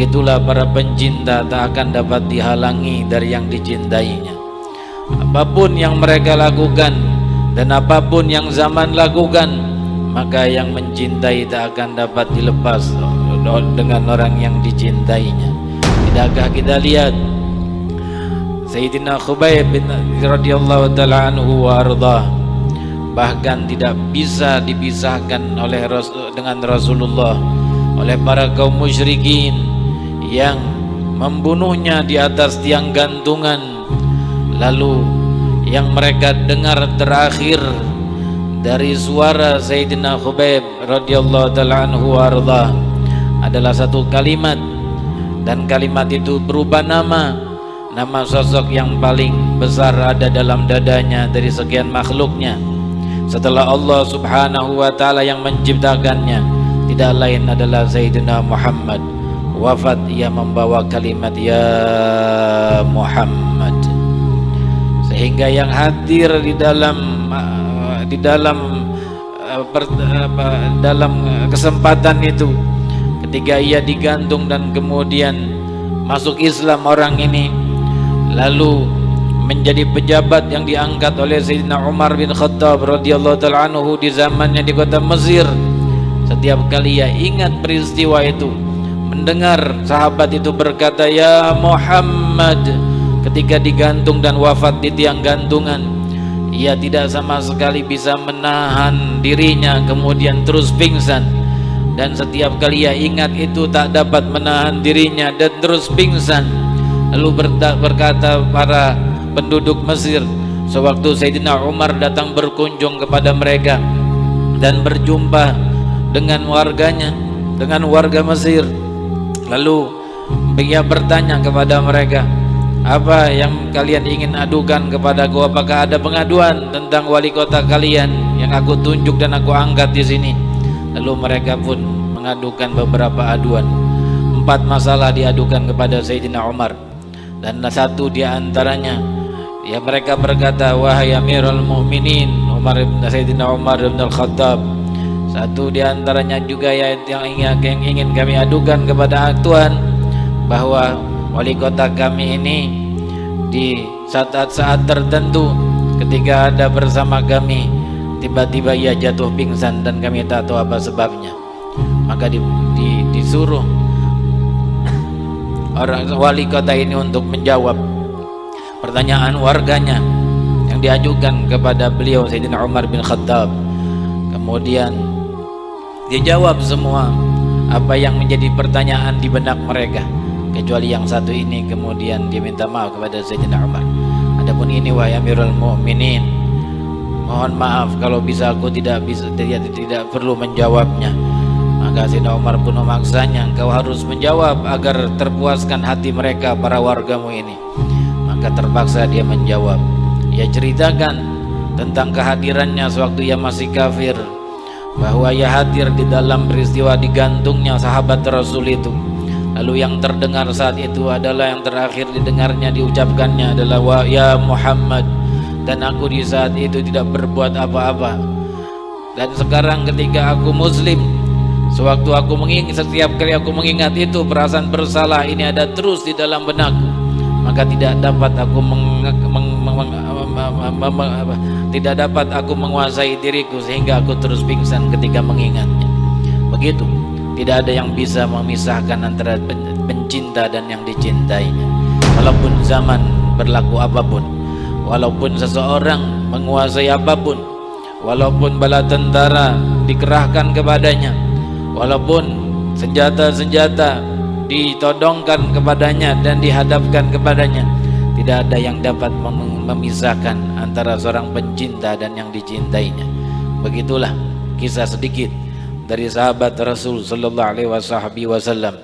begitulah para pencinta tak akan dapat dihalangi dari yang dicintainya. Apapun yang mereka lakukan dan apapun yang zaman lakukan, maka yang mencintai tak akan dapat dilepas dengan orang yang dicintainya. Tidakkah kita lihat Sayyidina Khubayb bin radhiyallahu ta'ala anhu wa ardah, bahkan tidak bisa dipisahkan oleh dengan Rasulullah oleh para kaum musyrikin yang membunuhnya di atas tiang gantungan. Lalu yang mereka dengar terakhir dari suara Sayyidina Khubayb radhiyallahu ta'ala anhu wa ardah adalah satu kalimat, dan kalimat itu berubah nama sosok yang paling besar ada dalam dadanya dari sekian makhluknya setelah Allah subhanahu wa ta'ala yang menciptakannya. Tidak lain adalah Sayyidina Muhammad. Wafat ia membawa kalimat ya Muhammad, sehingga yang hadir di dalam kesempatan itu ketika ia digantung dan kemudian masuk Islam orang ini, lalu menjadi pejabat yang diangkat oleh Sayyidina Umar bin Khattab radhiyallahu ta'ala anhu di zamannya di kota Mesir. Setiap kali ia ingat peristiwa itu, mendengar sahabat itu berkata ya Muhammad ketika digantung dan wafat di tiang gantungan, ia tidak sama sekali bisa menahan dirinya, kemudian terus pingsan. Dan setiap kali ia ingat itu tak dapat menahan dirinya dan terus pingsan. Lalu berkata para penduduk Mesir sewaktu Sayyidina Umar datang berkunjung kepada mereka dan berjumpa dengan warganya, dengan warga Mesir, lalu ia bertanya kepada mereka, apa yang kalian ingin adukan kepadaku? Apakah ada pengaduan tentang wali kota kalian yang aku tunjuk dan aku angkat di sini? Lalu mereka pun mengadukan beberapa aduan. 4 masalah diadukan kepada Sayyidina Umar, dan satu di antaranya ya mereka berkata, wahai Amirul Mukminin Sayyidina Umar bin Al-Khattab, satu di antaranya juga ya yang ingin kami adukan kepada Tuhan, bahwa wali kota kami ini di saat-saat tertentu ketika ada bersama kami, tiba-tiba ia jatuh pingsan dan kami tak tahu apa sebabnya. Maka disuruh orang wali kota ini untuk menjawab pertanyaan warganya yang diajukan kepada beliau Sayyidina Umar bin Khattab. Kemudian dijawab semua apa yang menjadi pertanyaan di benak mereka, kecuali yang satu ini. Kemudian dia minta maaf kepada Sayyidina Umar. Adapun ini, wahai Amirul Mukminin, mohon maaf kalau bisa aku tidak perlu menjawabnya. Maka Sayyidina Umar pun memaksanya, engkau harus menjawab agar terpuaskan hati mereka, para wargamu ini. Maka terpaksa dia menjawab. Ia ceritakan tentang kehadirannya sewaktu ia masih kafir, bahwa ia hadir di dalam peristiwa digantungnya sahabat Rasul itu. Lalu yang terdengar saat itu adalah yang terakhir didengarnya diucapkannya adalah ya Muhammad, dan aku di saat itu tidak berbuat apa-apa. Dan sekarang ketika aku muslim, sewaktu aku setiap kali aku mengingat itu, perasaan bersalah ini ada terus di dalam benakku, maka tidak dapat aku menguasai diriku sehingga aku terus pingsan ketika mengingatnya. Begitu, tidak ada yang bisa memisahkan antara pencinta dan yang dicintainya. Walaupun zaman berlaku apapun, walaupun seseorang menguasai apapun, walaupun bala tentara dikerahkan kepadanya, walaupun senjata-senjata ditodongkan kepadanya dan dihadapkan kepadanya, tidak ada yang dapat memisahkan antara seorang pencinta dan yang dicintainya. Begitulah kisah sedikit dari sahabat Rasul sallallahu alaihi wasallam